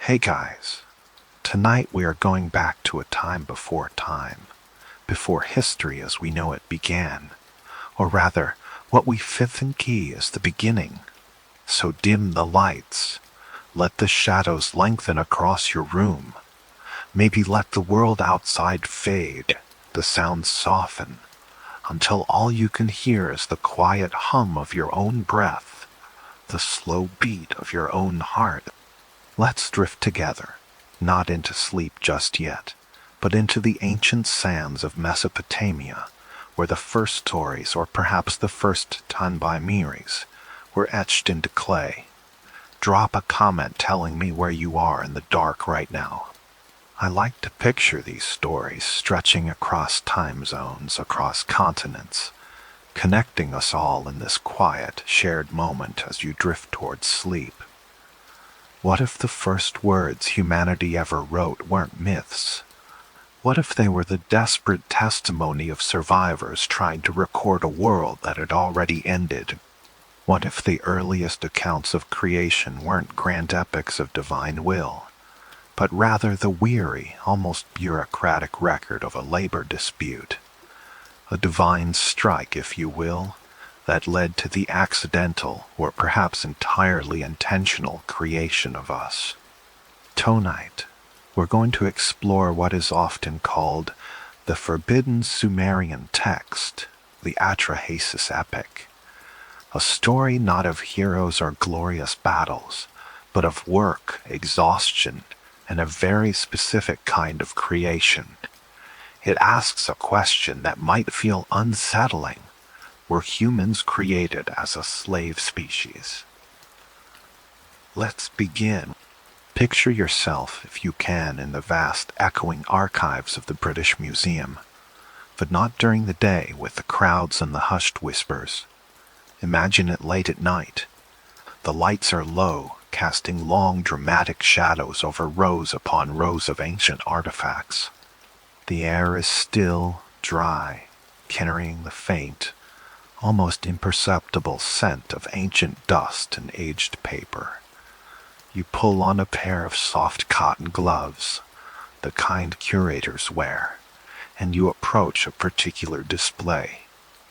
Hey guys, tonight we are going back to a time, before history as we know it began, or rather, what we think is the beginning. So dim the lights, let the shadows lengthen across your room, maybe let the world outside fade, the sounds soften, until all you can hear is the quiet hum of your own breath, the slow beat of your own heart. Let's drift together, not into sleep just yet, but into the ancient sands of Mesopotamia, where the first stories, or perhaps the first Tanbaimeres, were etched into clay. Drop a comment telling me where you are in the dark right now. I like to picture these stories stretching across time zones, across continents, connecting us all in this quiet, shared moment as you drift towards sleep. What if the first words humanity ever wrote weren't myths? What if they were the desperate testimony of survivors trying to record a world that had already ended? What if the earliest accounts of creation weren't grand epics of divine will, but rather the weary, almost bureaucratic record of a labor dispute? A divine strike, if you will, that led to the accidental, or perhaps entirely intentional, creation of us. Tonight, we're going to explore what is often called the forbidden Sumerian text, the Atrahasis Epic. A story not of heroes or glorious battles, but of work, exhaustion, and a very specific kind of creation. It asks a question that might feel unsettling. Were humans created as a slave species? Let's begin. Picture yourself, if you can, in the vast, echoing archives of the British Museum, but not during the day with the crowds and the hushed whispers. Imagine it late at night. The lights are low, casting long, dramatic shadows over rows upon rows of ancient artifacts. The air is still, dry, carrying the faint, almost imperceptible scent of ancient dust and aged paper. You pull on a pair of soft cotton gloves, the kind curators wear, and you approach a particular display.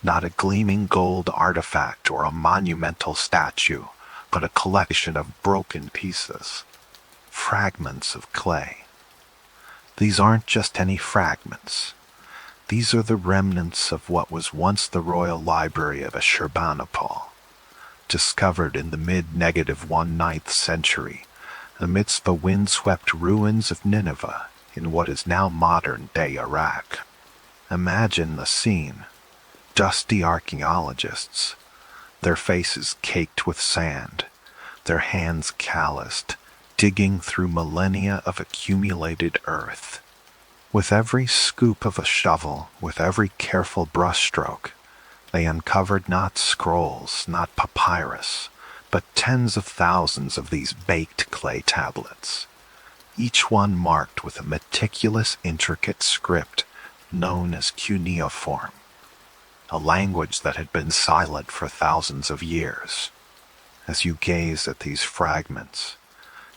Not a gleaming gold artifact or a monumental statue, but a collection of broken pieces, fragments of clay. These aren't just any fragments. These are the remnants of what was once the royal library of Ashurbanipal, discovered in the mid-19th century amidst the windswept ruins of Nineveh in what is now modern-day Iraq. Imagine the scene. Dusty archaeologists, their faces caked with sand, their hands calloused, digging through millennia of accumulated earth. With every scoop of a shovel, with every careful brushstroke, they uncovered not scrolls, not papyrus, but tens of thousands of these baked clay tablets, each one marked with a meticulous, intricate script known as cuneiform, a language that had been silent for thousands of years. As you gaze at these fragments,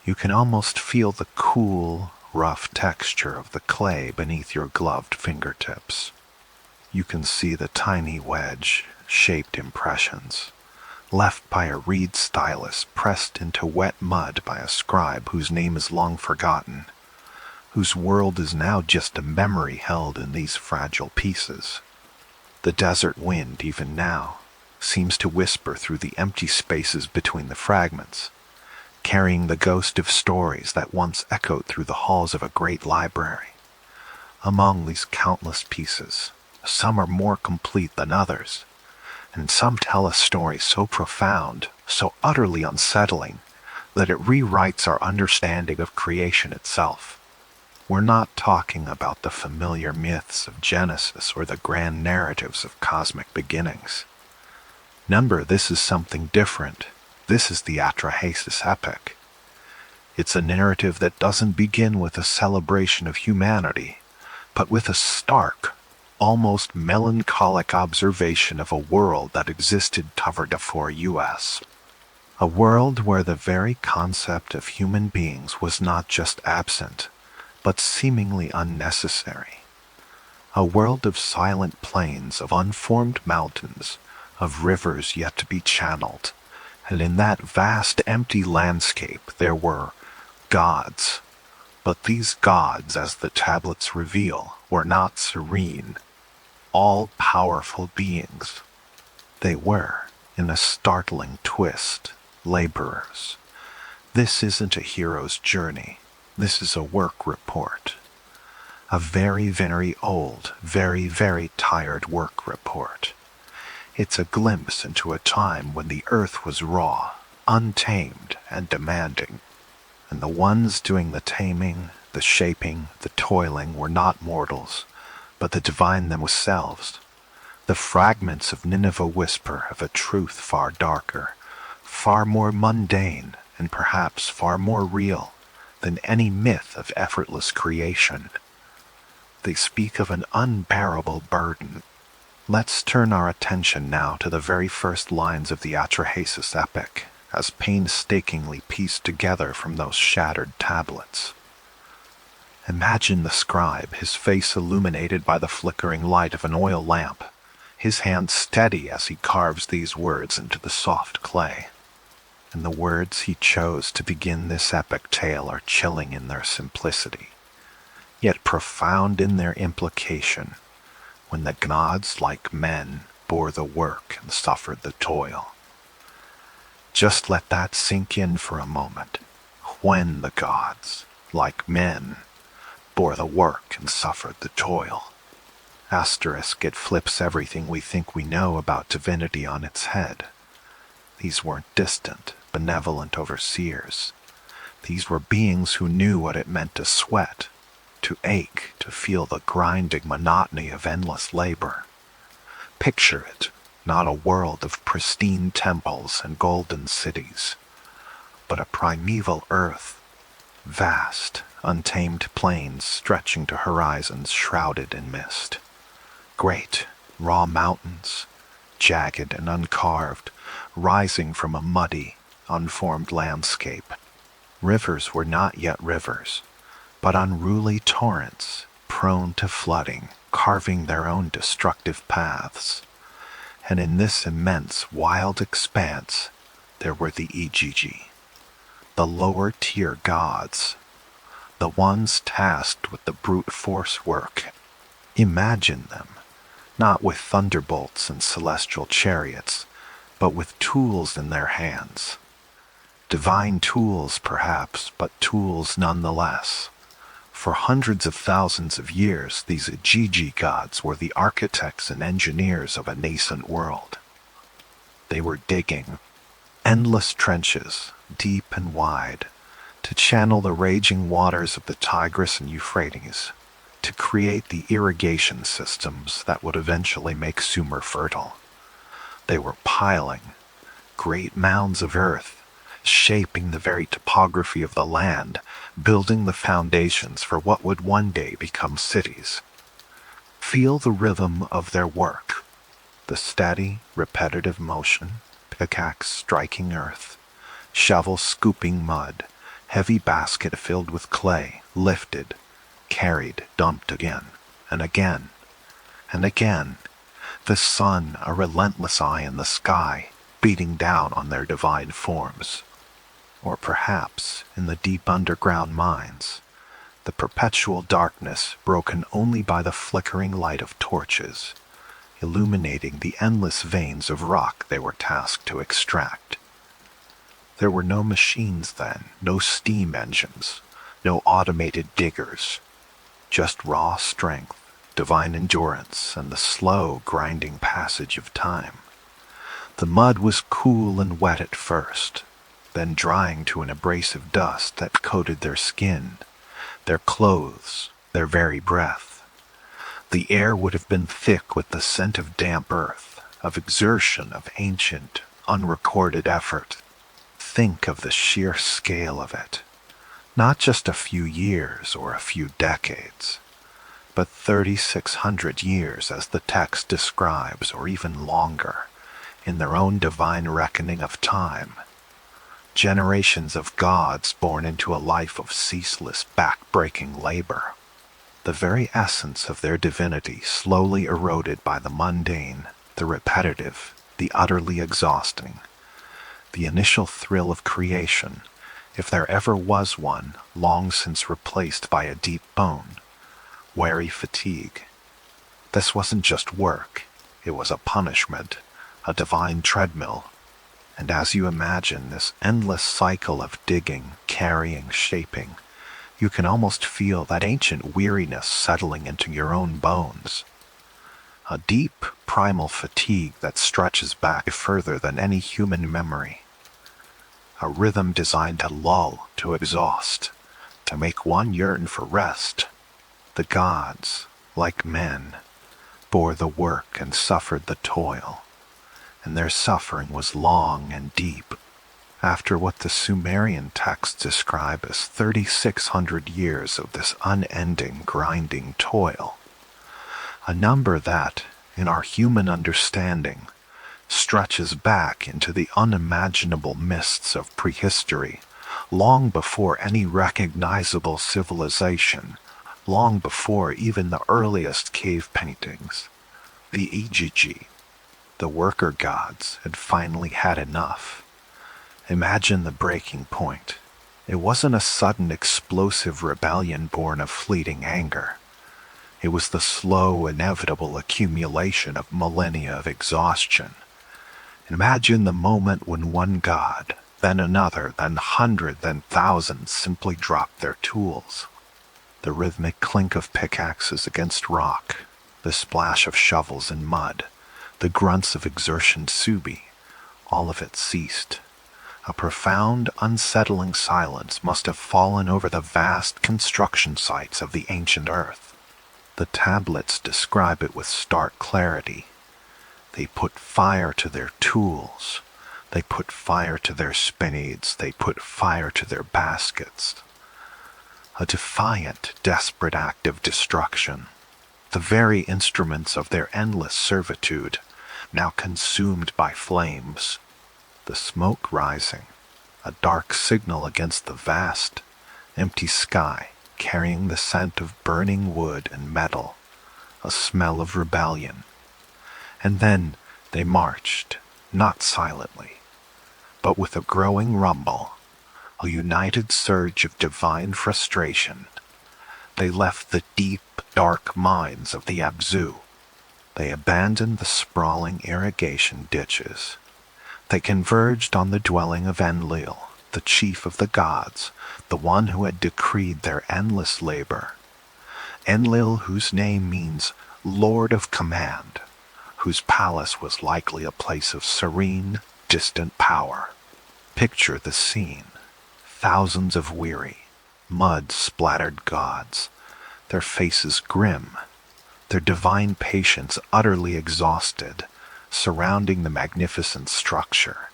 you can almost feel the cool, rough texture of the clay beneath your gloved fingertips. You can see the tiny wedge-shaped impressions, left by a reed stylus pressed into wet mud by a scribe whose name is long forgotten, whose world is now just a memory held in these fragile pieces. The desert wind, even now, seems to whisper through the empty spaces between the fragments, carrying the ghost of stories that once echoed through the halls of a great library. Among these countless pieces, some are more complete than others, and some tell a story so profound, so utterly unsettling, that it rewrites our understanding of creation itself. We're not talking about the familiar myths of Genesis or the grand narratives of cosmic beginnings. Remember, this is something different. This is the Atrahasis Epic. It's a narrative that doesn't begin with a celebration of humanity, but with a stark, almost melancholic observation of a world that existed covered before us. A world where the very concept of human beings was not just absent, but seemingly unnecessary. A world of silent plains, of unformed mountains, of rivers yet to be channeled, and in that vast empty landscape there were gods. But these gods, as the tablets reveal, were not serene, all-powerful beings. They were, in a startling twist, laborers. This isn't a hero's journey. This is a work report. A very, very old, very, very tired work report. It's a glimpse into a time when the earth was raw, untamed, and demanding. And the ones doing the taming, the shaping, the toiling were not mortals, but the divine themselves. The fragments of Nineveh whisper of a truth far darker, far more mundane, and perhaps far more real than any myth of effortless creation. They speak of an unbearable burden. Let's turn our attention now to the very first lines of the Atrahasis Epic, as painstakingly pieced together from those shattered tablets. Imagine the scribe, his face illuminated by the flickering light of an oil lamp, his hand steady as he carves these words into the soft clay. And the words he chose to begin this epic tale are chilling in their simplicity, yet profound in their implication. When the gods, like men, bore the work and suffered the toil. Just let that sink in for a moment. When the gods, like men, bore the work and suffered the toil. Asterisk, it flips everything we think we know about divinity on its head. These weren't distant, benevolent overseers. These were beings who knew what it meant to sweat, to ache, to feel the grinding monotony of endless labor. Picture it, not a world of pristine temples and golden cities, but a primeval earth, vast, untamed plains stretching to horizons shrouded in mist. Great, raw mountains, jagged and uncarved, rising from a muddy, unformed landscape. Rivers were not yet rivers, but unruly torrents, prone to flooding, carving their own destructive paths. And in this immense, wild expanse, there were the Igigi, the lower-tier gods, the ones tasked with the brute force work. Imagine them, not with thunderbolts and celestial chariots, but with tools in their hands. Divine tools, perhaps, but tools nonetheless. For hundreds of thousands of years, these Igigi gods were the architects and engineers of a nascent world. They were digging endless trenches, deep and wide, to channel the raging waters of the Tigris and Euphrates, to create the irrigation systems that would eventually make Sumer fertile. They were piling great mounds of earth, shaping the very topography of the land, building the foundations for what would one day become cities. Feel the rhythm of their work, the steady, repetitive motion, pickaxe striking earth, shovel scooping mud, heavy basket filled with clay, lifted, carried, dumped again, and again, and again. The sun, a relentless eye in the sky, beating down on their divine forms. Or perhaps, in the deep underground mines, the perpetual darkness broken only by the flickering light of torches, illuminating the endless veins of rock they were tasked to extract. There were no machines then, no steam engines, no automated diggers, just raw strength, divine endurance, and the slow, grinding passage of time. The mud was cool and wet at first, then drying to an abrasive dust that coated their skin, their clothes, their very breath. The air would have been thick with the scent of damp earth, of exertion, of ancient, unrecorded effort. Think of the sheer scale of it. Not just a few years or a few decades, but 3,600 years as the text describes, or even longer, in their own divine reckoning of time. generations of gods born into a life of ceaseless, back-breaking labor. The very essence of their divinity slowly eroded by the mundane, the repetitive, the utterly exhausting. The initial thrill of creation, if there ever was one, long since replaced by a deep bone, weary fatigue. This wasn't just work, it was a punishment, a divine treadmill. And as you imagine this endless cycle of digging, carrying, shaping, you can almost feel that ancient weariness settling into your own bones. A deep, primal fatigue that stretches back further than any human memory. A rhythm designed to lull, to exhaust, to make one yearn for rest. The gods, like men, bore the work and suffered the toil, and their suffering was long and deep. After what the Sumerian texts describe as 3,600 years of this unending, grinding toil, a number that, in our human understanding, stretches back into the unimaginable mists of prehistory, long before any recognizable civilization, long before even the earliest cave paintings. The Igigi, the worker gods, had finally had enough. Imagine the breaking point. It wasn't a sudden explosive rebellion born of fleeting anger. It was the slow, inevitable accumulation of millennia of exhaustion. Imagine the moment when one god, then another, then hundred, then thousands simply dropped their tools. The rhythmic clink of pickaxes against rock, the splash of shovels in mud, the grunts of exertion subi, all of it ceased. A profound, unsettling silence must have fallen over the vast construction sites of the ancient earth. The tablets describe it with stark clarity. They put fire to their tools. They put fire to their spinneys. They put fire to their baskets. A defiant, desperate act of destruction. The very instruments of their endless servitude, now consumed by flames. The smoke rising, a dark signal against the vast, empty sky, carrying the scent of burning wood and metal, a smell of rebellion. And then they marched, not silently, but with a growing rumble, a united surge of divine frustration. They left the deep, dark mines of the Abzu. They abandoned the sprawling irrigation ditches. They converged on the dwelling of Enlil, the chief of the gods, the one who had decreed their endless labor. Enlil, whose name means Lord of Command, whose palace was likely a place of serene, distant power. Picture the scene. Thousands of weary, mud-splattered gods, their faces grim, their divine patience utterly exhausted, surrounding the magnificent structure.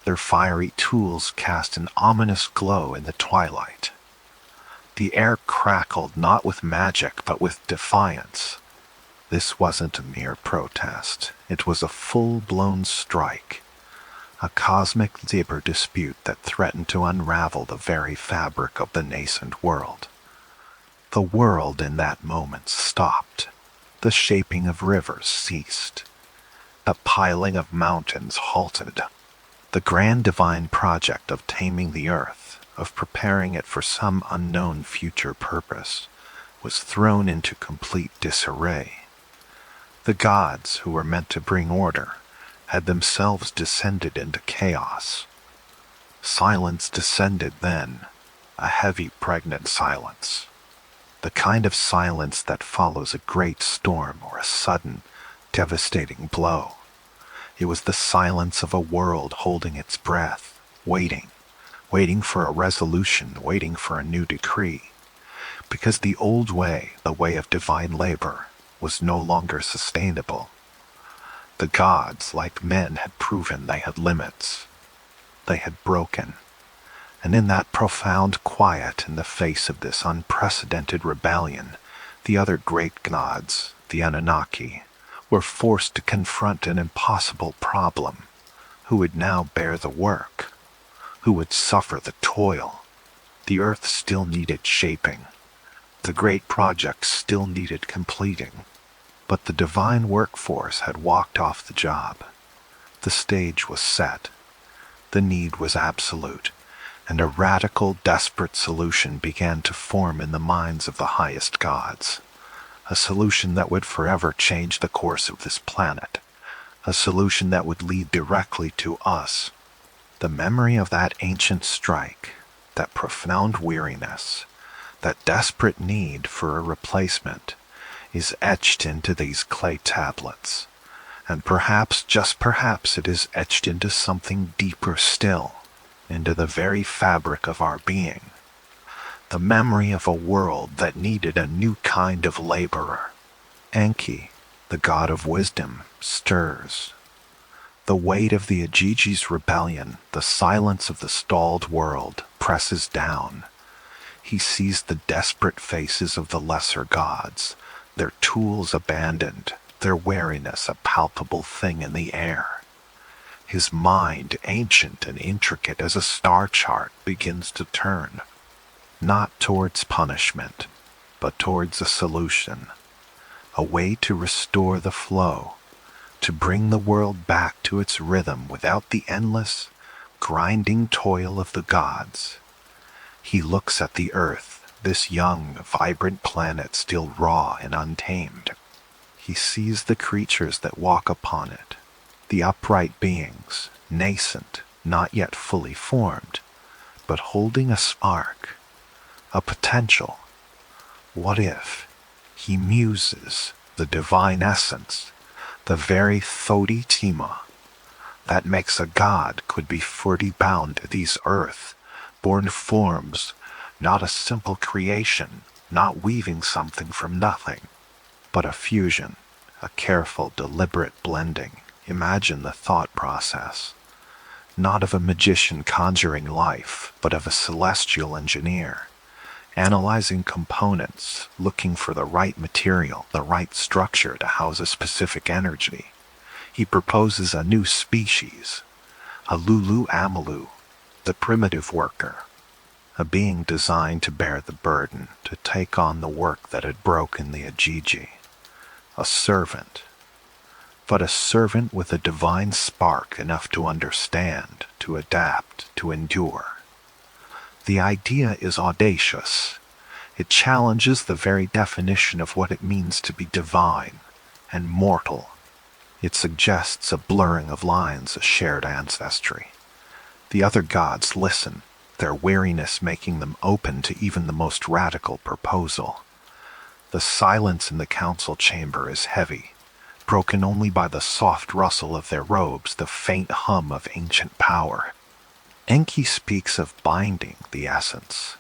Their fiery tools cast an ominous glow in the twilight. The air crackled not with magic but with defiance. This wasn't a mere protest. It was a full-blown strike, a cosmic zebra dispute that threatened to unravel the very fabric of the nascent world. The world in that moment stopped. The shaping of rivers ceased. The piling of mountains halted. The grand divine project of taming the earth, of preparing it for some unknown future purpose, was thrown into complete disarray. The gods, who were meant to bring order, had themselves descended into chaos. Silence descended then, a heavy, pregnant silence. The kind of silence that follows a great storm or a sudden, devastating blow. It was the silence of a world holding its breath, waiting for a resolution, waiting for a new decree. Because the old way, the way of divine labor, was no longer sustainable. The gods, like men, had proven they had limits. They had broken. And in that profound quiet in the face of this unprecedented rebellion, the other great gods, the Anunnaki, were forced to confront an impossible problem. Who would now bear the work? who would suffer the toil. The earth still needed shaping. The great project still needed completing. But the divine workforce had walked off the job. The stage was set. The need was absolute, and a radical, desperate solution began to form in the minds of the highest gods. A solution that would forever change the course of this planet. A solution that would lead directly to us. The memory of that ancient strike, that profound weariness, that desperate need for a replacement, is etched into these clay tablets. And perhaps, just perhaps, it is etched into something deeper still, into the very fabric of our being. The memory of a world that needed a new kind of laborer. Enki, the god of wisdom, stirs. The weight of the Igigi's rebellion, the silence of the stalled world, presses down. He sees the desperate faces of the lesser gods, their tools abandoned, their wariness a palpable thing in the air. His mind, ancient and intricate as a star chart, begins to turn, not towards punishment, but towards a solution, a way to restore the flow, to bring the world back to its rhythm without the endless, grinding toil of the gods. He looks at the earth, this young, vibrant planet still raw and untamed. He sees the creatures that walk upon it, the upright beings, nascent, not yet fully formed, but holding a spark, a potential. What if he muses the divine essence, the very Thodi Tima, that makes a god could be furty bound to these earth-born forms, not a simple creation, not weaving something from nothing, but a fusion, a careful, deliberate blending. Imagine the thought process, not of a magician conjuring life, but of a celestial engineer, analyzing components, looking for the right material, the right structure to house a specific energy. He proposes a new species, a Lulu Amelu, the primitive worker, a being designed to bear the burden, to take on the work that had broken the Igigi. A servant, but a servant with a divine spark enough to understand, to adapt, to endure. The idea is audacious. It challenges the very definition of what it means to be divine and mortal. It suggests a blurring of lines, a shared ancestry. The other gods listen, their weariness making them open to even the most radical proposal. The silence in the council chamber is heavy, broken only by the soft rustle of their robes, the faint hum of ancient power. Enki speaks of binding the essence.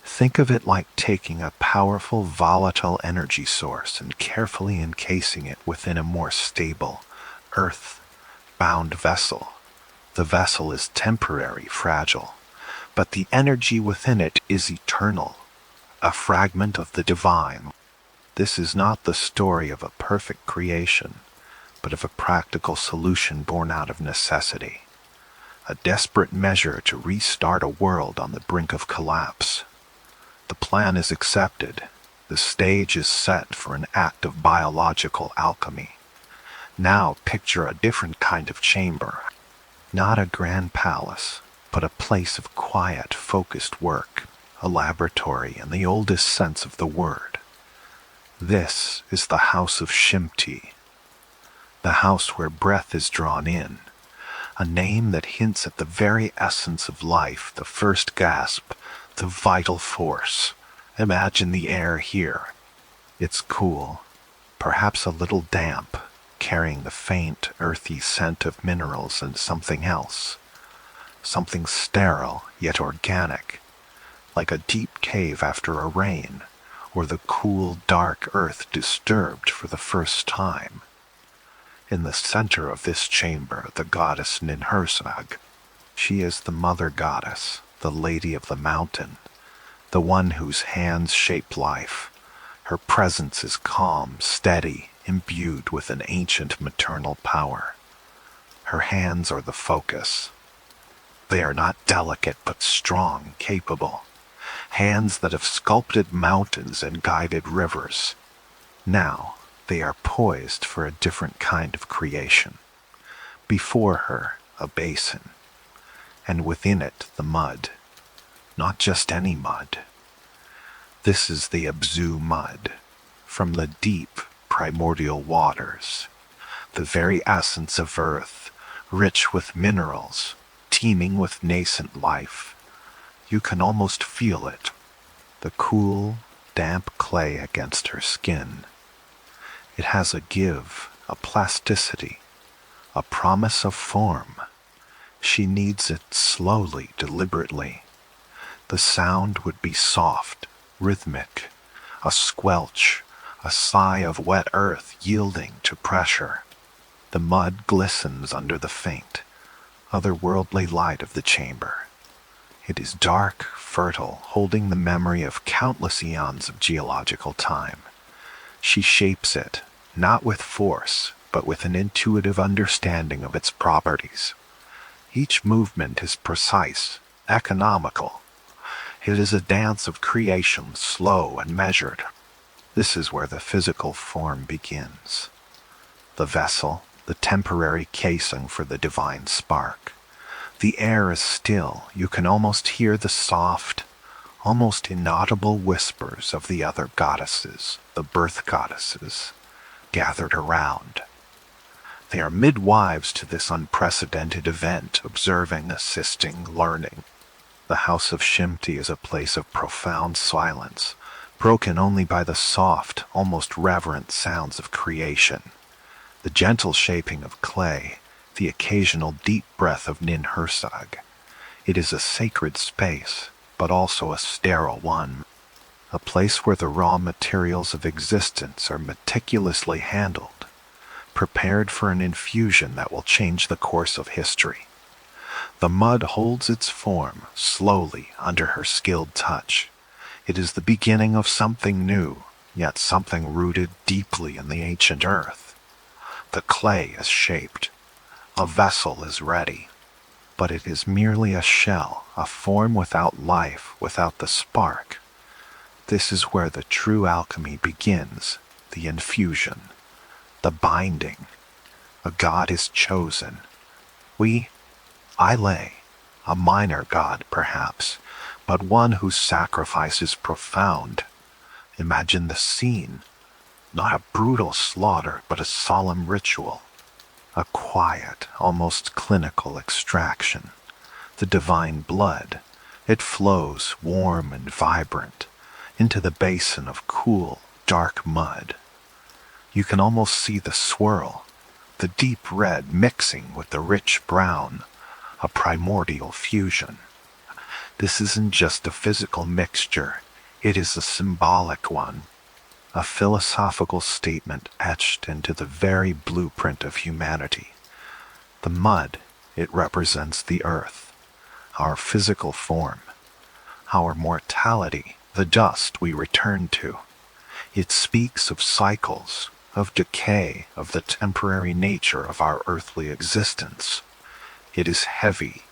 Think of it like taking a powerful, volatile energy source and carefully encasing it within a more stable, earth-bound vessel. The vessel is temporary, fragile, but the energy within it is eternal, a fragment of the divine. This is not the story of a perfect creation, but of a practical solution born out of necessity. A desperate measure to restart a world on the brink of collapse. The plan is accepted. The stage is set for an act of biological alchemy. Now picture a different kind of chamber. Not a grand palace, but a place of quiet, focused work, a laboratory in the oldest sense of the word. This is the house of Shimti, the house where breath is drawn in, a name that hints at the very essence of life, the first gasp, the vital force. Imagine the air here. It's cool, perhaps a little damp, carrying the faint, earthy scent of minerals and something else. Something sterile, yet organic, like a deep cave after a rain, or the cool, dark earth disturbed for the first time. In the center of this chamber, the goddess Ninhursag. She is the mother goddess, the lady of the mountain, the one whose hands shape life. Her presence is calm, steady, imbued with an ancient maternal power. Her hands are the focus. They are not delicate but strong, capable. Hands that have sculpted mountains and guided rivers. Now, they are poised for a different kind of creation. Before her, a basin, and within it, the mud. Not just any mud. This is the Abzu mud, from the deep, primordial waters. The very essence of earth, rich with minerals, teeming with nascent life. You can almost feel it, the cool, damp clay against her skin. It has a give, a plasticity, a promise of form. She kneads it slowly, deliberately. The sound would be soft, rhythmic, a squelch, a sigh of wet earth yielding to pressure. The mud glistens under the faint, otherworldly light of the chamber. It is dark, fertile, holding the memory of countless eons of geological time. She shapes it, not with force, but with an intuitive understanding of its properties. Each movement is precise, economical. It is a dance of creation, slow and measured. This is where the physical form begins. The vessel, the temporary casing for the divine spark. The air is still. You can almost hear the soft, almost inaudible whispers of the other goddesses, the birth goddesses, gathered around. They are midwives to this unprecedented event, observing, assisting, learning. The house of Shimti is a place of profound silence, broken only by the soft, almost reverent sounds of creation. The gentle shaping of clay, the occasional deep breath of Ninhursag. It is a sacred space, but also a sterile one. A place where the raw materials of existence are meticulously handled, prepared for an infusion that will change the course of history. The mud holds its form, slowly, under her skilled touch. It is the beginning of something new, yet something rooted deeply in the ancient earth. The clay is shaped. A vessel is ready. But it is merely a shell, a form without life, without the spark. This is where the true alchemy begins, the infusion, the binding. A god is chosen. I lay, a minor god perhaps, but one whose sacrifice is profound. Imagine the scene, not a brutal slaughter, but a solemn ritual. A quiet, almost clinical extraction. The divine blood, it flows warm and vibrant into the basin of cool, dark mud. You can almost see the swirl, the deep red mixing with the rich brown, a primordial fusion. This isn't just a physical mixture, it is a symbolic one, a philosophical statement etched into the very blueprint of humanity. The mud, it represents the earth, our physical form, our mortality, the dust we return to. It speaks of cycles, of decay, of the temporary nature of our earthly existence. It is heavy,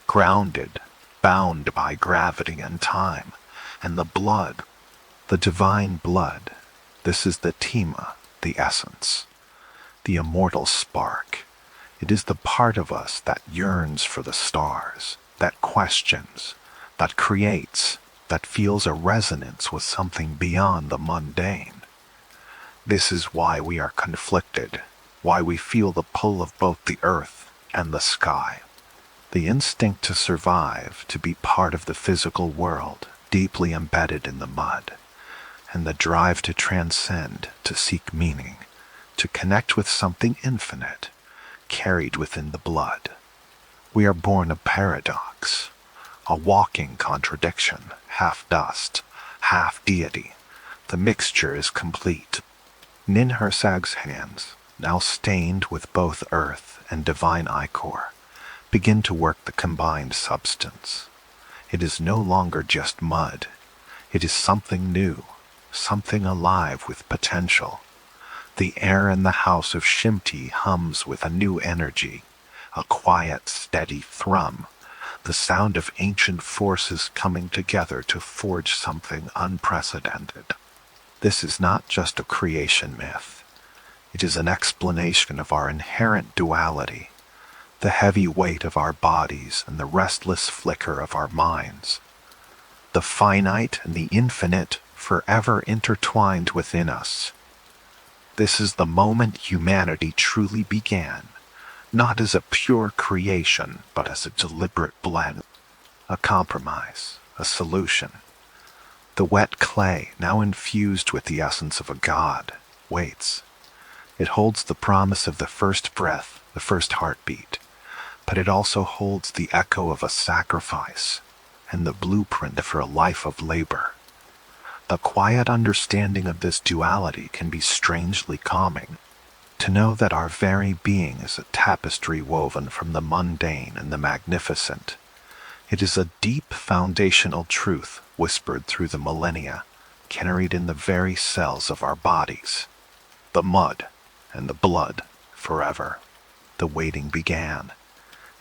grounded, bound by gravity and time, and the blood, the divine blood. This is the Tima, the essence, the immortal spark. It is the part of us that yearns for the stars, that questions, that creates, that feels a resonance with something beyond the mundane. This is why we are conflicted, why we feel the pull of both the earth and the sky. The instinct to survive, to be part of the physical world, deeply embedded in the mud. And the drive to transcend, to seek meaning, to connect with something infinite, carried within the blood. We are born a paradox, a walking contradiction, half dust, half deity. The mixture is complete. Ninhursag's hands, now stained with both earth and divine ichor, begin to work the combined substance. It is no longer just mud. It is something new, something alive with potential. The air in the house of Shimti hums with a new energy, a quiet, steady thrum, the sound of ancient forces coming together to forge something unprecedented. This is not just a creation myth. It is an explanation of our inherent duality, the heavy weight of our bodies and the restless flicker of our minds. The finite and the infinite forever intertwined within us. This is the moment humanity truly began, not as a pure creation, but as a deliberate blend, a compromise, a solution. The wet clay, now infused with the essence of a god, waits. It holds the promise of the first breath, the first heartbeat, but it also holds the echo of a sacrifice and the blueprint for a life of labor. The quiet understanding of this duality can be strangely calming. To know that our very being is a tapestry woven from the mundane and the magnificent. It is a deep foundational truth whispered through the millennia, carried in the very cells of our bodies. The mud and the blood, forever. The waiting began,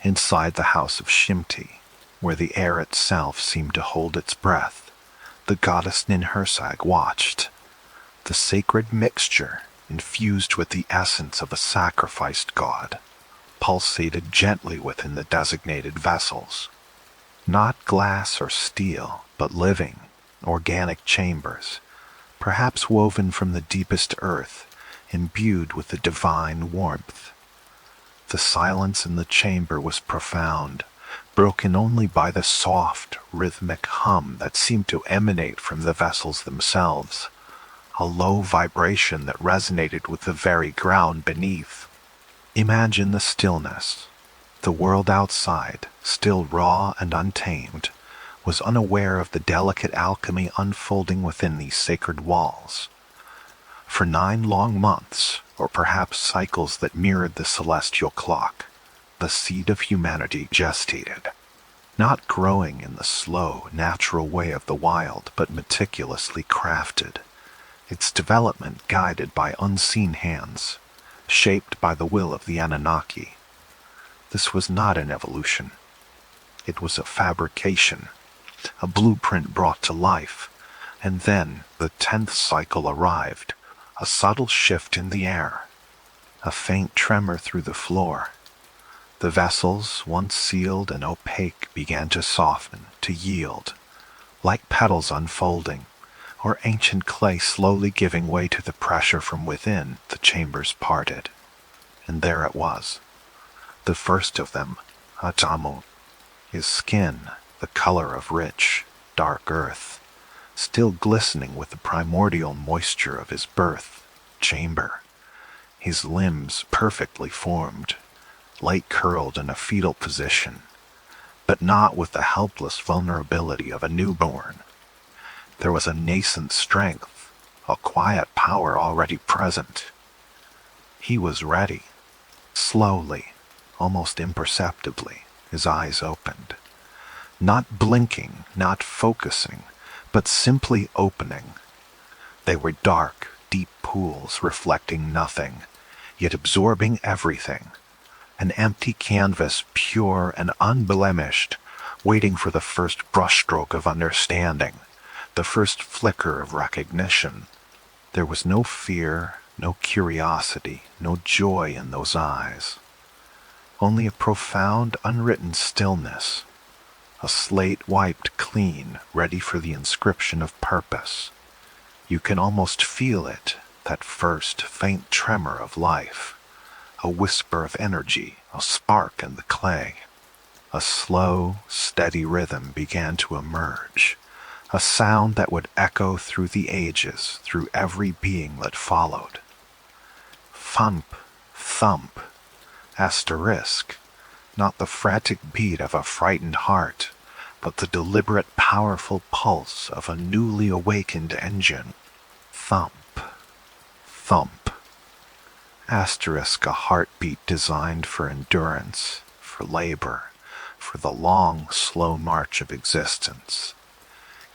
inside the house of Shimti, where the air itself seemed to hold its breath. The goddess Ninhursag watched. The sacred mixture, infused with the essence of a sacrificed god, pulsated gently within the designated vessels. Not glass or steel, but living, organic chambers, perhaps woven from the deepest earth, imbued with the divine warmth. The silence in the chamber was profound, broken only by the soft, rhythmic hum that seemed to emanate from the vessels themselves, a low vibration that resonated with the very ground beneath. Imagine the stillness. The world outside, still raw and untamed, was unaware of the delicate alchemy unfolding within these sacred walls. For 9 long months, or perhaps cycles that mirrored the celestial clock, the seed of humanity gestated, not growing in the slow, natural way of the wild, but meticulously crafted, its development guided by unseen hands, shaped by the will of the Anunnaki. This was not an evolution. It was a fabrication, a blueprint brought to life, and then the 10th cycle arrived, a subtle shift in the air, a faint tremor through the floor. The vessels, once sealed and opaque, began to soften, to yield, like petals unfolding, or ancient clay slowly giving way to the pressure from within. The chambers parted. And there it was, the first of them, Abzu, his skin the color of rich, dark earth, still glistening with the primordial moisture of his birth chamber, his limbs perfectly formed, light curled in a fetal position, but not with the helpless vulnerability of a newborn. There was a nascent strength, a quiet power already present. He was ready. Slowly, almost imperceptibly, his eyes opened. Not blinking, not focusing, but simply opening. They were dark, deep pools reflecting nothing, yet absorbing everything. An empty canvas, pure and unblemished, waiting for the first brushstroke of understanding, the first flicker of recognition. There was no fear, no curiosity, no joy in those eyes. Only a profound, unwritten stillness, a slate wiped clean, ready for the inscription of purpose. You can almost feel it, that first faint tremor of life, a whisper of energy, a spark in the clay. A slow, steady rhythm began to emerge, a sound that would echo through the ages, through every being that followed. Thump, thump, asterisk, not the frantic beat of a frightened heart, but the deliberate, powerful pulse of a newly awakened engine. Thump, thump, asterisk, a heartbeat designed for endurance, for labor, for the long, slow march of existence.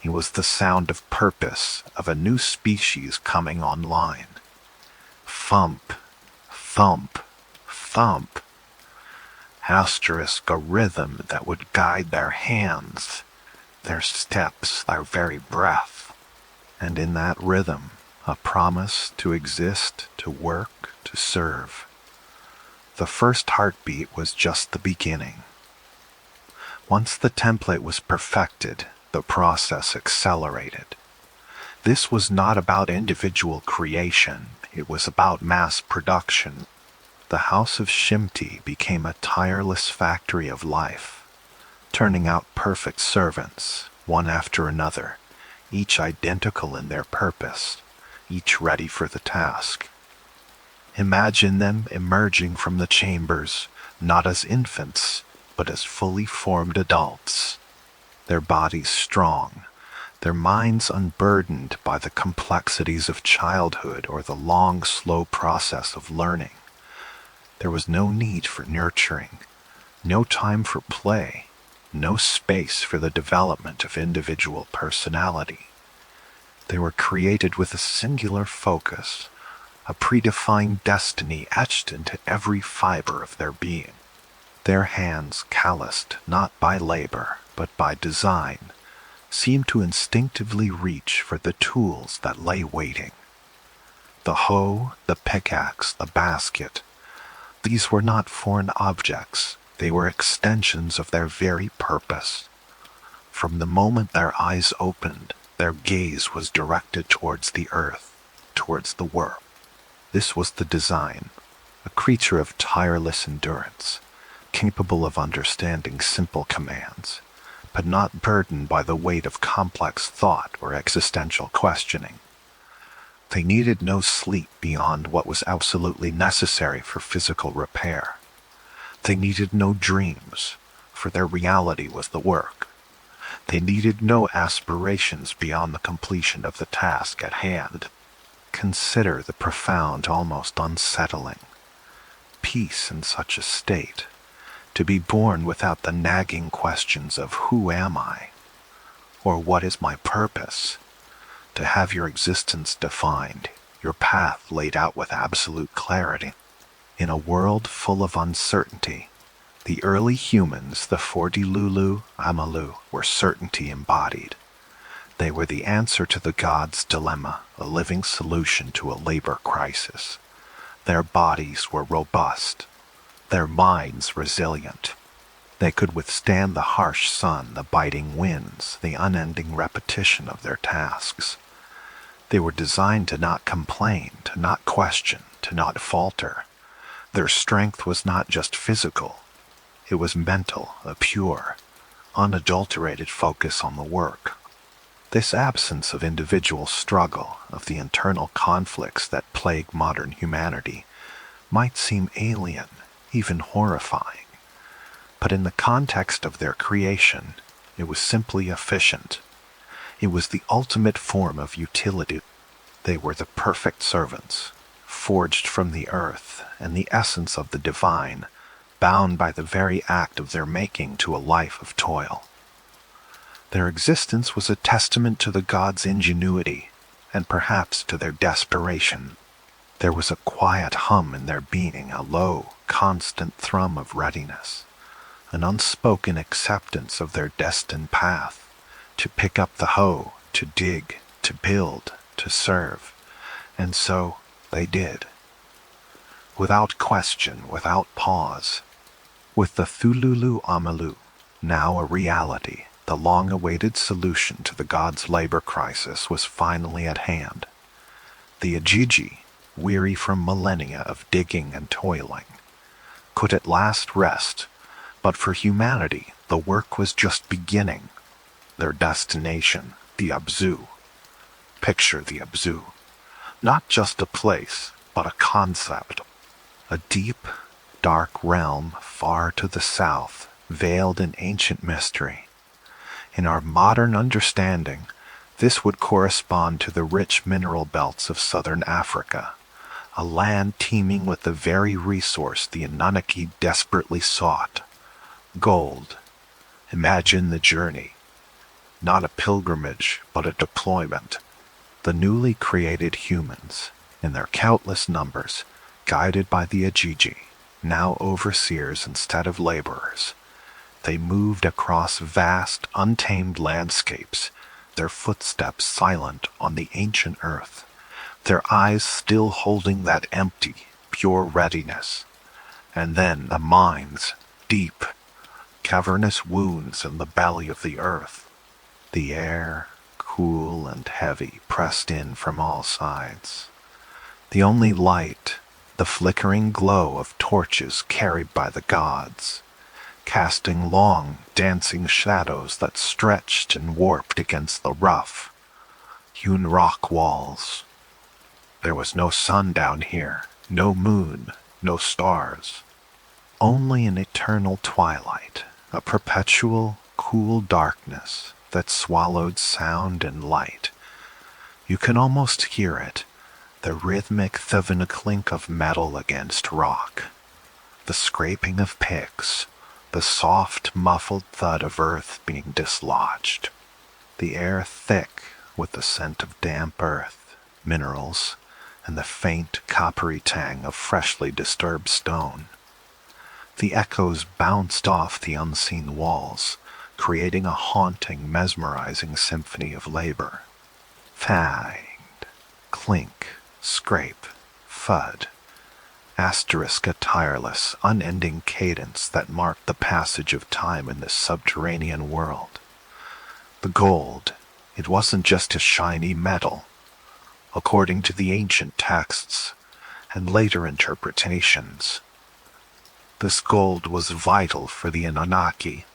It was the sound of purpose, of a new species coming online. Thump, thump, thump. asterisk a rhythm that would guide their hands, their steps, their very breath. And in that rhythm, a promise to exist, to work, to serve. The first heartbeat was just the beginning. Once the template was perfected, the process accelerated. This was not about individual creation, it was about mass production. The house of Shimti became a tireless factory of life, turning out perfect servants, one after another, each identical in their purpose, each ready for the task. Imagine them emerging from the chambers, not as infants, but as fully formed adults, their bodies strong, their minds unburdened by the complexities of childhood or the long, slow process of learning. There was no need for nurturing, no time for play, no space for the development of individual personality. They were created with a singular focus, a predefined destiny etched into every fiber of their being. Their hands, calloused not by labor, but by design, seemed to instinctively reach for the tools that lay waiting. The hoe, the pickaxe, the basket. These were not foreign objects, they were extensions of their very purpose. From the moment their eyes opened, their gaze was directed towards the earth, towards the work. This was the design, a creature of tireless endurance, capable of understanding simple commands, but not burdened by the weight of complex thought or existential questioning. They needed no sleep beyond what was absolutely necessary for physical repair. They needed no dreams, for their reality was the work. They needed no aspirations beyond the completion of the task at hand. Consider the profound, almost unsettling peace in such a state, to be born without the nagging questions of who am I, or what is my purpose, to have your existence defined, your path laid out with absolute clarity. In a world full of uncertainty, the early humans, the 40 Lulu Amelu, were certainty embodied. They were the answer to the god's dilemma, a living solution to a labor crisis. Their bodies were robust, their minds resilient. They could withstand the harsh sun, the biting winds, the unending repetition of their tasks. They were designed to not complain, to not question, to not falter. Their strength was not just physical, it was mental, a pure, unadulterated focus on the work. This absence of individual struggle, of the internal conflicts that plague modern humanity, might seem alien, even horrifying. But in the context of their creation, it was simply efficient. It was the ultimate form of utility. They were the perfect servants, forged from the earth and the essence of the divine, bound by the very act of their making to a life of toil. Their existence was a testament to the gods' ingenuity, and perhaps to their desperation. There was a quiet hum in their being, a low, constant thrum of readiness, an unspoken acceptance of their destined path, to pick up the hoe, to dig, to build, to serve. And so they did. Without question, without pause. With the Lulu Amelu now a reality, the long-awaited solution to the gods' labor crisis was finally at hand. The Igigi, weary from millennia of digging and toiling, could at last rest, but for humanity the work was just beginning. Their destination, the Abzu. Picture the Abzu. Not just a place, but a concept. A deep, dark realm far to the south, veiled in ancient mystery. In our modern understanding, this would correspond to the rich mineral belts of southern Africa, a land teeming with the very resource the Anunnaki desperately sought: gold. Imagine the journey. Not a pilgrimage, but a deployment. The newly created humans, in their countless numbers, guided by the Igigi, now overseers instead of laborers. They moved across vast, untamed landscapes, their footsteps silent on the ancient earth, their eyes still holding that empty, pure readiness. And then the minds, deep, cavernous wounds in the belly of the earth. The air, cool and heavy, pressed in from all sides. The only light, the flickering glow of torches carried by the gods, casting long, dancing shadows that stretched and warped against the rough, hewn rock walls. There was no sun down here, no moon, no stars. Only an eternal twilight, a perpetual, cool darkness that swallowed sound and light. You can almost hear it, the rhythmic clink of metal against rock, the scraping of picks, the soft, muffled thud of earth being dislodged, the air thick with the scent of damp earth, minerals, and the faint, coppery tang of freshly disturbed stone. The echoes bounced off the unseen walls, creating a haunting, mesmerizing symphony of labor. Thanged, clink, scrape, thud. Asterisk a tireless, unending cadence that marked the passage of time in this subterranean world. The gold, it wasn't just a shiny metal. According to the ancient texts and later interpretations, this gold was vital for the Anunnaki,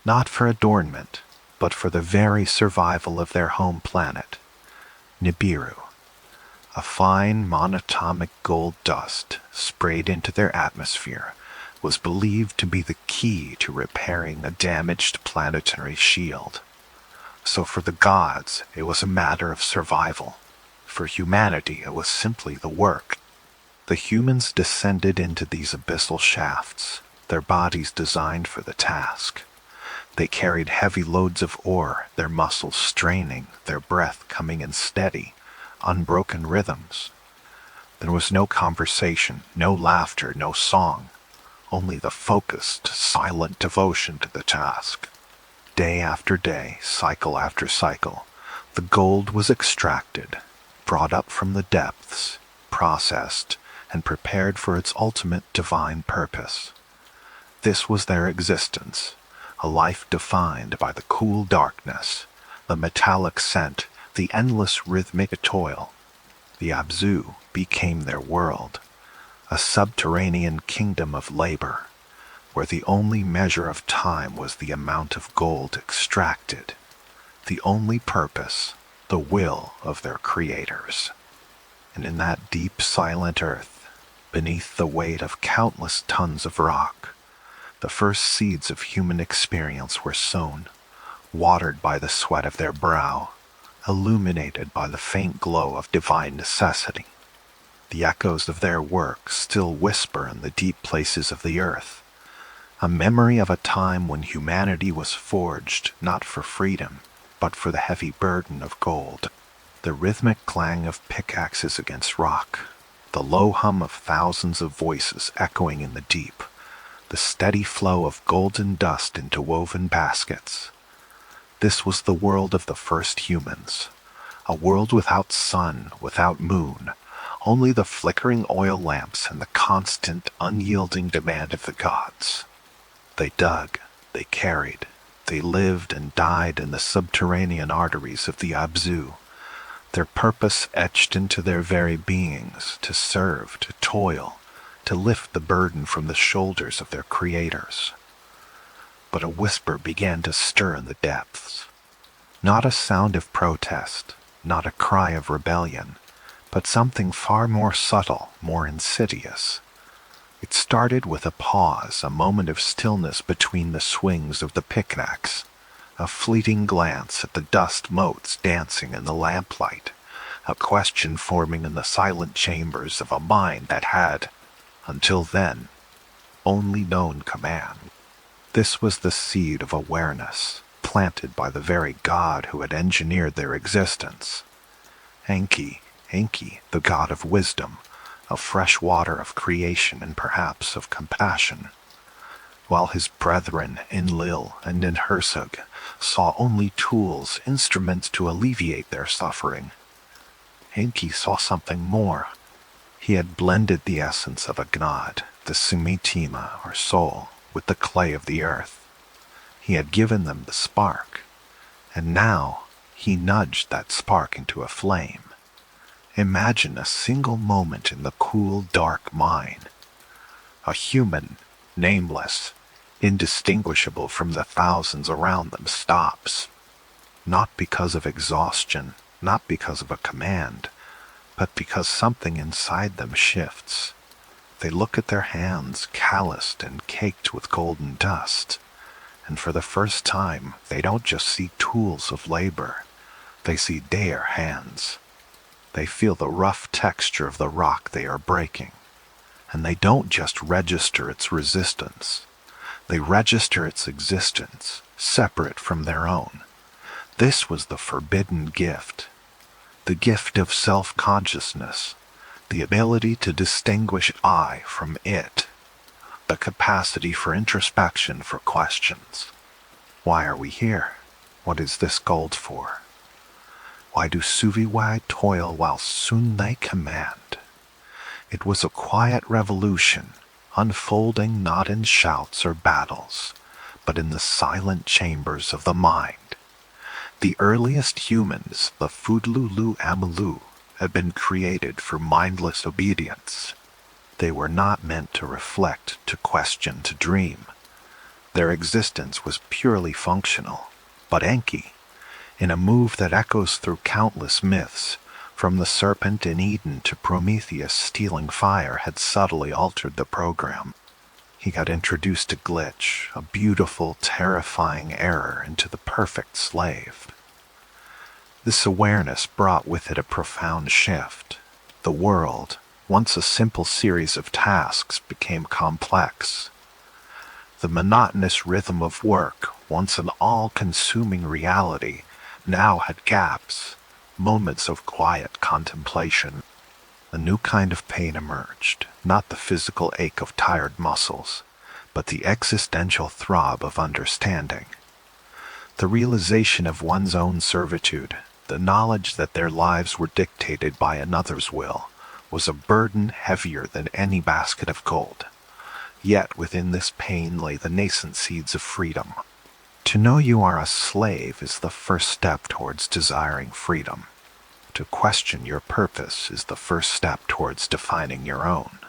not for adornment, but for the very survival of their home planet, Nibiru. A fine monatomic gold dust sprayed into their atmosphere was believed to be the key to repairing a damaged planetary shield. So for the gods, it was a matter of survival. For humanity, it was simply the work. The humans descended into these abyssal shafts, their bodies designed for the task. They carried heavy loads of ore, their muscles straining, their breath coming in steady, unbroken rhythms. There was no conversation, no laughter, no song, only the focused, silent devotion to the task. Day after day, cycle after cycle, the gold was extracted, brought up from the depths, processed, and prepared for its ultimate divine purpose. This was their existence, a life defined by the cool darkness, the metallic scent, the endless rhythmic toil. The Abzu became their world, a subterranean kingdom of labor, where the only measure of time was the amount of gold extracted, the only purpose, the will of their creators. And in that deep, silent earth, beneath the weight of countless tons of rock, the first seeds of human experience were sown, watered by the sweat of their brow, illuminated by the faint glow of divine necessity. The echoes of their work still whisper in the deep places of the earth, a memory of a time when humanity was forged not for freedom, but for the heavy burden of gold. The rhythmic clang of pickaxes against rock, the low hum of thousands of voices echoing in the deep, the steady flow of golden dust into woven baskets. This was the world of the first humans, a world without sun, without moon, only the flickering oil lamps and the constant, unyielding demand of the gods. They dug, they carried, they lived and died in the subterranean arteries of the Abzu, their purpose etched into their very beings, to serve, to toil, to lift the burden from the shoulders of their creators. But a whisper began to stir in the depths. Not a sound of protest, not a cry of rebellion, but something far more subtle, more insidious. It started with a pause, a moment of stillness between the swings of the pickaxe, a fleeting glance at the dust motes dancing in the lamplight, a question forming in the silent chambers of a mind that had, until then, only known command. This was the seed of awareness, planted by the very God who had engineered their existence. Enki, the god of wisdom, of fresh water of creation and perhaps of compassion, while his brethren Enlil and Ninhursag saw only tools, instruments to alleviate their suffering. Enki saw something more. He had blended the essence of a god, the Sumitima or soul, with the clay of the earth. He had given them the spark, and now he nudged that spark into a flame. Imagine a single moment in the cool, dark mine. A human, nameless, indistinguishable from the thousands around them, stops. Not because of exhaustion, not because of a command, but because something inside them shifts. They look at their hands, calloused and caked with golden dust, and for the first time they don't just see tools of labor, they see their hands. They feel the rough texture of the rock they are breaking, and they don't just register its resistance, they register its existence, separate from their own. This was the forbidden gift, the gift of self-consciousness, the ability to distinguish I from it, the capacity for introspection, for questions. Why are we here? What is this gold for? Why do Suviwai toil while Sunne command? It was a quiet revolution, unfolding not in shouts or battles, but in the silent chambers of the mind. The earliest humans, the Lulu Amelu, had been created for mindless obedience. They were not meant to reflect, to question, to dream. Their existence was purely functional. But Enki, in a move that echoes through countless myths, from the serpent in Eden to Prometheus stealing fire, had subtly altered the program. He got introduced a glitch, a beautiful, terrifying error into the perfect slave. This awareness brought with it a profound shift. The world, once a simple series of tasks, became complex. The monotonous rhythm of work, once an all-consuming reality, now had gaps, moments of quiet contemplation. A new kind of pain emerged, not the physical ache of tired muscles, but the existential throb of understanding. The realization of one's own servitude, the knowledge that their lives were dictated by another's will, was a burden heavier than any basket of gold. Yet within this pain lay the nascent seeds of freedom. To know you are a slave is the first step towards desiring freedom. To question your purpose is the first step towards defining your own.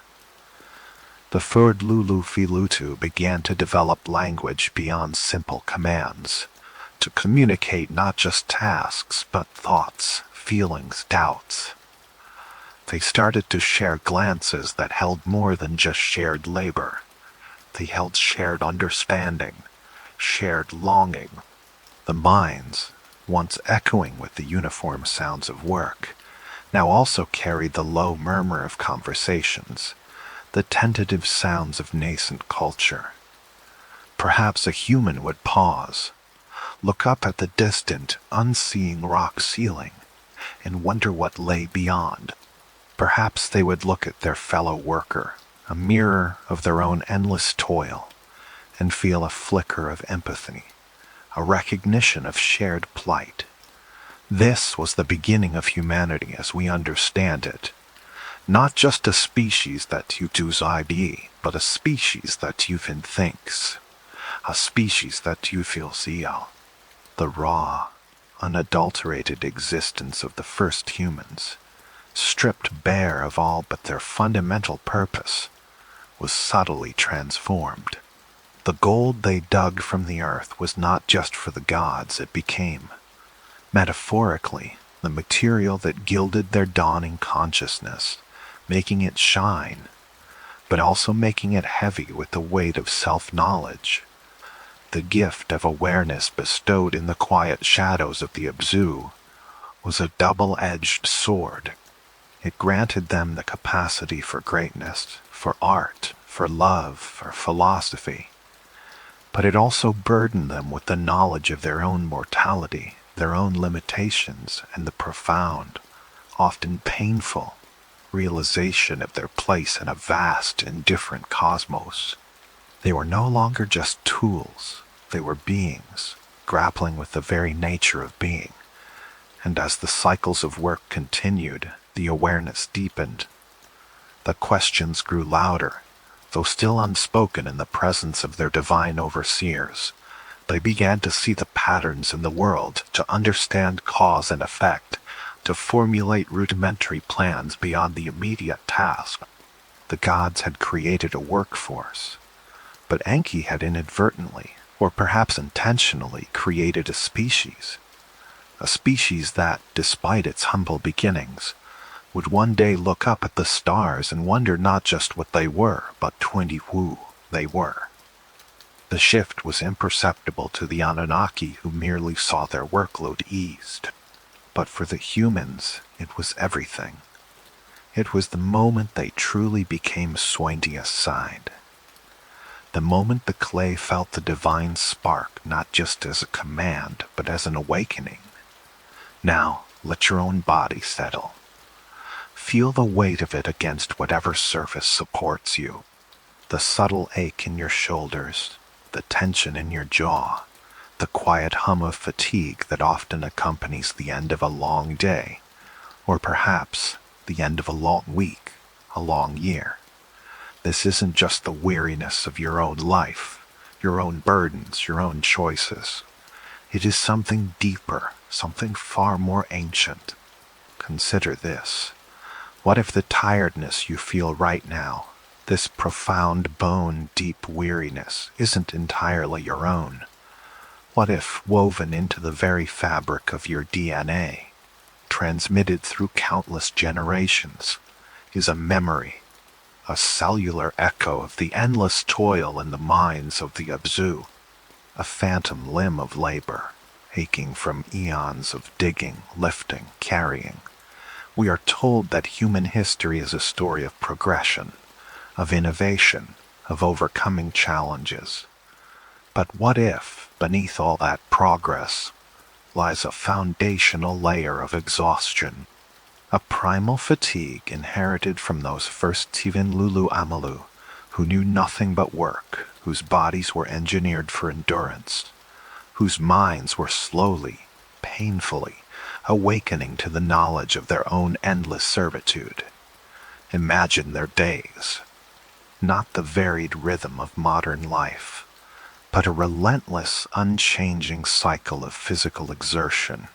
The third Lulu Filutu began to develop language beyond simple commands, to communicate not just tasks, but thoughts, feelings, doubts. They started to share glances that held more than just shared labor. They held shared understanding, shared longing. The minds, once echoing with the uniform sounds of work, now also carried the low murmur of conversations, the tentative sounds of nascent culture. Perhaps a human would pause, look up at the distant, unseeing rock ceiling, and wonder what lay beyond. Perhaps they would look at their fellow worker, a mirror of their own endless toil, and feel a flicker of empathy, a recognition of shared plight. This was the beginning of humanity as we understand it. Not just a species that uses ID, but a species that even thinks. A species that you feel zeal. The raw, unadulterated existence of the first humans, stripped bare of all but their fundamental purpose, was subtly transformed. The gold they dug from the earth was not just for the gods, it became, metaphorically, the material that gilded their dawning consciousness, making it shine, but also making it heavy with the weight of self-knowledge. The gift of awareness bestowed in the quiet shadows of the Abzu was a double-edged sword. It granted them the capacity for greatness, for art, for love, for philosophy. But it also burdened them with the knowledge of their own mortality, their own limitations, and the profound, often painful, realization of their place in a vast, indifferent cosmos. They were no longer just tools, they were beings, grappling with the very nature of being. And as the cycles of work continued, the awareness deepened. The questions grew louder, though still unspoken in the presence of their divine overseers. They began to see the patterns in the world, to understand cause and effect, to formulate rudimentary plans beyond the immediate task. The gods had created a workforce, but Enki had inadvertently, or perhaps intentionally, created a species that, despite its humble beginnings, would one day look up at the stars and wonder not just what they were, but who they were. The shift was imperceptible to the Anunnaki, who merely saw their workload eased. But for the humans, it was everything. It was the moment they truly became Swaintia's side. The moment the clay felt the divine spark, not just as a command, but as an awakening. Now, let your own body settle. Feel the weight of it against whatever surface supports you. The subtle ache in your shoulders, the tension in your jaw, the quiet hum of fatigue that often accompanies the end of a long day, or perhaps the end of a long week, a long year. This isn't just the weariness of your own life, your own burdens, your own choices. It is something deeper, something far more ancient. Consider this. What if the tiredness you feel right now, this profound bone-deep weariness, isn't entirely your own? What if, woven into the very fabric of your DNA, transmitted through countless generations, is a memory, a cellular echo of the endless toil in the mines of the Abzu, a phantom limb of labor, aching from eons of digging, lifting, carrying? We are told that human history is a story of progression, of innovation, of overcoming challenges. But what if, beneath all that progress, lies a foundational layer of exhaustion, a primal fatigue inherited from those first Tivan Lulu Amelu, who knew nothing but work, whose bodies were engineered for endurance, whose minds were slowly, painfully, awakening to the knowledge of their own endless servitude. Imagine their days, not the varied rhythm of modern life, but a relentless, unchanging cycle of physical exertion.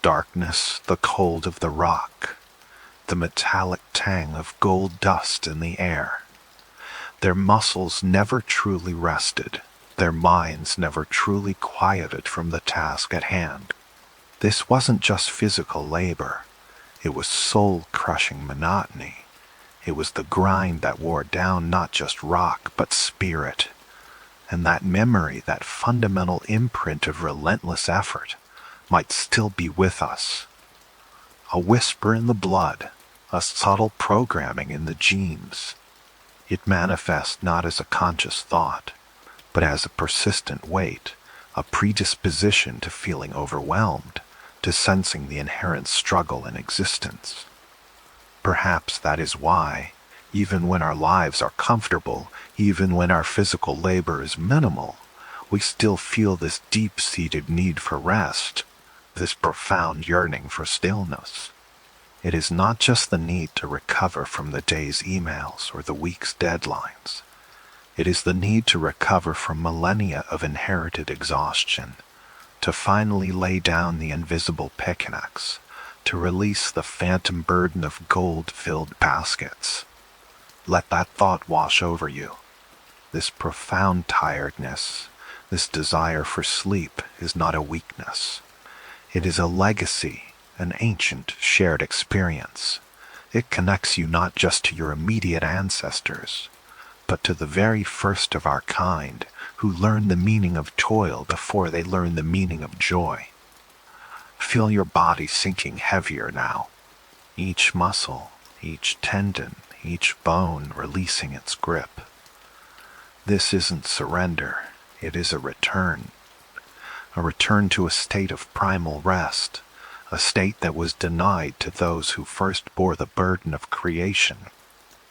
Darkness, the cold of the rock, the metallic tang of gold dust in the air. Their muscles never truly rested, their minds never truly quieted from the task at hand. This wasn't just physical labor, it was soul-crushing monotony. It was the grind that wore down not just rock, but spirit. And that memory, that fundamental imprint of relentless effort, might still be with us. A whisper in the blood, a subtle programming in the genes. It manifests not as a conscious thought, but as a persistent weight, a predisposition to feeling overwhelmed, to sensing the inherent struggle in existence. Perhaps that is why, even when our lives are comfortable, even when our physical labor is minimal, we still feel this deep-seated need for rest, this profound yearning for stillness. It is not just the need to recover from the day's emails or the week's deadlines. It is the need to recover from millennia of inherited exhaustion, to finally lay down the invisible pickaxe, to release the phantom burden of gold-filled baskets. Let that thought wash over you. This profound tiredness, this desire for sleep, is not a weakness. It is a legacy, an ancient shared experience. It connects you not just to your immediate ancestors, but to the very first of our kind, who learned the meaning of toil before they learned the meaning of joy. Feel your body sinking heavier now. Each muscle, each tendon, each bone releasing its grip. This isn't surrender, it is a return to a state of primal rest, a a state that was denied to those who first bore the burden of creation.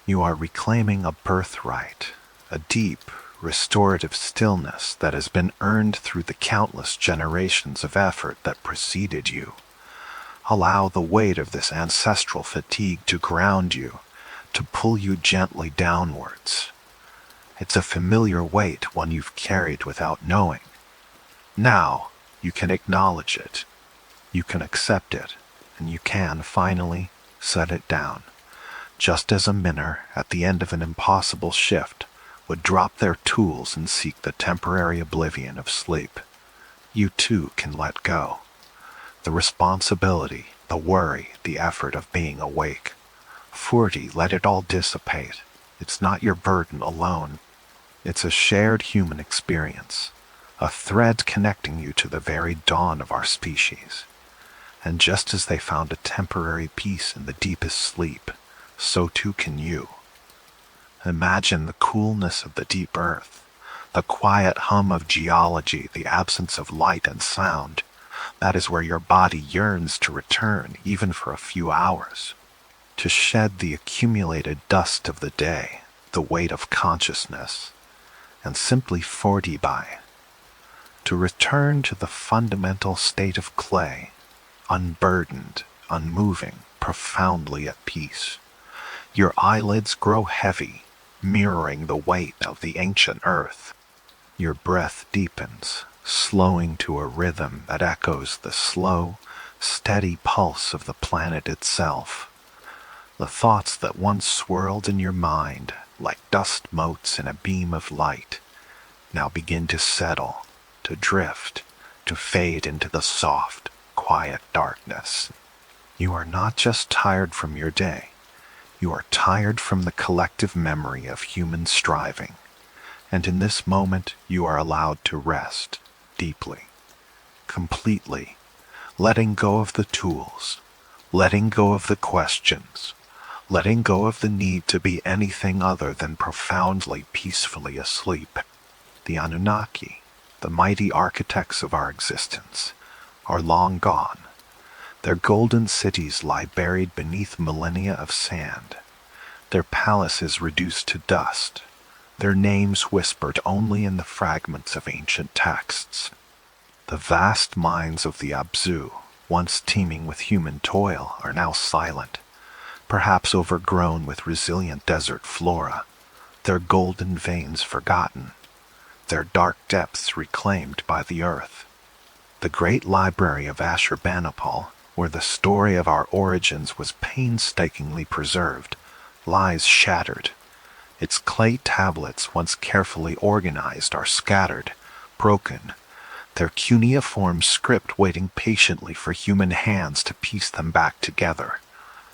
You are reclaiming a birthright, a deep, restorative stillness that has been earned through the countless generations of effort that preceded you. Allow the weight of this ancestral fatigue to ground you, to pull you gently downwards. It's a familiar weight, one you've carried without knowing. Now, you can acknowledge it, you can accept it, and you can, finally, set it down. Just as a miner, at the end of an impossible shift, would drop their tools and seek the temporary oblivion of sleep, you too can let go. The responsibility, the worry, the effort of being awake. 40, let it all dissipate. It's not your burden alone. It's a shared human experience, a thread connecting you to the very dawn of our species. And just as they found a temporary peace in the deepest sleep, so too can you. Imagine the coolness of the deep earth, the quiet hum of geology, the absence of light and sound. That is where your body yearns to return, even for a few hours, to shed the accumulated dust of the day, the weight of consciousness, and simply 40 by, to return to the fundamental state of clay, unburdened, unmoving, profoundly at peace. Your eyelids grow heavy, mirroring the weight of the ancient earth. Your breath deepens, slowing to a rhythm that echoes the slow, steady pulse of the planet itself. The thoughts that once swirled in your mind like dust motes in a beam of light now begin to settle, to drift, to fade into the soft, quiet darkness. You are not just tired from your day. You are tired from the collective memory of human striving, and in this moment you are allowed to rest deeply, completely, letting go of the tools, letting go of the questions, letting go of the need to be anything other than profoundly, peacefully asleep. The Anunnaki, the mighty architects of our existence, are long gone. Their golden cities lie buried beneath millennia of sand. Their palaces reduced to dust, their names whispered only in the fragments of ancient texts. The vast mines of the Abzu, once teeming with human toil, are now silent, perhaps overgrown with resilient desert flora, their golden veins forgotten, their dark depths reclaimed by the earth. The great library of Ashurbanipal, where the story of our origins was painstakingly preserved, lies shattered. Its clay tablets, once carefully organized, are scattered, broken, their cuneiform script waiting patiently for human hands to piece them back together,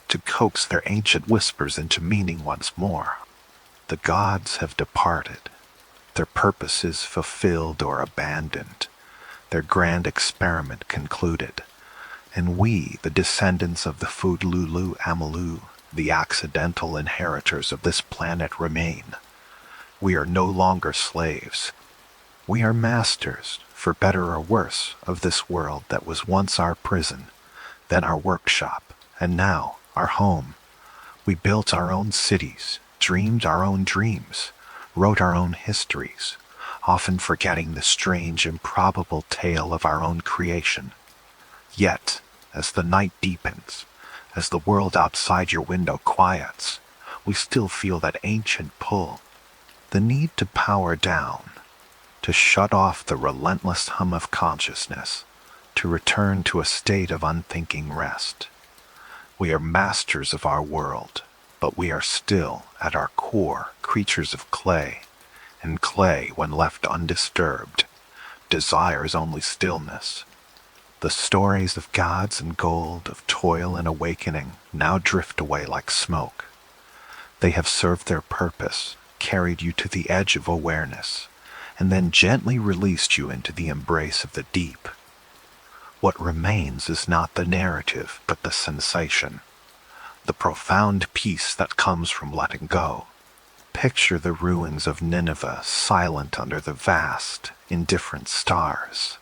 to coax their ancient whispers into meaning once more. The gods have departed, their purposes fulfilled or abandoned, their grand experiment concluded. And we, the descendants of the food Lulu Amelu, the accidental inheritors of this planet, remain. We are no longer slaves. We are masters, for better or worse, of this world that was once our prison, then our workshop, and now our home. We built our own cities, dreamed our own dreams, wrote our own histories, often forgetting the strange, improbable tale of our own creation. Yet, as the night deepens, as the world outside your window quiets, we still feel that ancient pull, the need to power down, to shut off the relentless hum of consciousness, to return to a state of unthinking rest. We are masters of our world, but we are still, at our core, creatures of clay, and clay, when left undisturbed, desires only stillness. The stories of gods and gold, of toil and awakening, now drift away like smoke. They have served their purpose, carried you to the edge of awareness, and then gently released you into the embrace of the deep. What remains is not the narrative, but the sensation, the profound peace that comes from letting go. Picture the ruins of Nineveh silent under the vast, indifferent stars.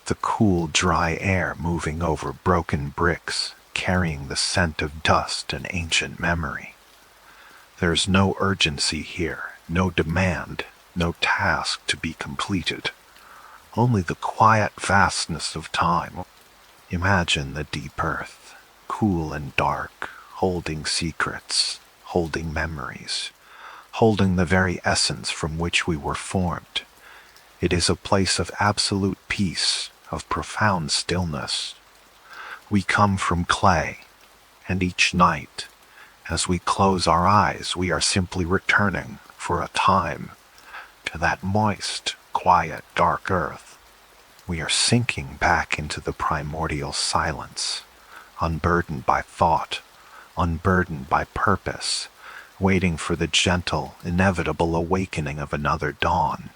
The cool, dry air moving over broken bricks, carrying the scent of dust and ancient memory. There's no urgency here, no demand, no task to be completed. Only the quiet vastness of time. Imagine the deep earth, cool and dark, holding secrets, holding memories, holding the very essence from which we were formed. It is a place of absolute peace, of profound stillness. We come from clay, and each night, as we close our eyes, we are simply returning, for a time, to that moist, quiet, dark earth. We are sinking back into the primordial silence, unburdened by thought, unburdened by purpose, waiting for the gentle, inevitable awakening of another dawn.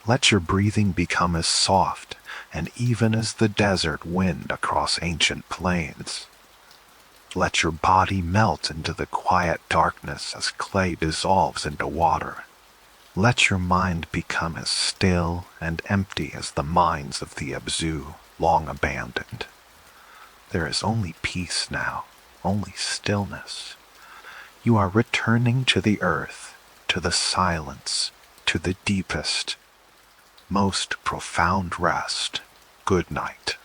Let your breathing become as soft and even as the desert wind across ancient plains. Let your body melt into the quiet darkness as clay dissolves into water. Let your mind become as still and empty as the minds of the Abzu, long abandoned. There is only peace now, only stillness. You are returning to the earth, to the silence, to the deepest, most profound rest. Good night.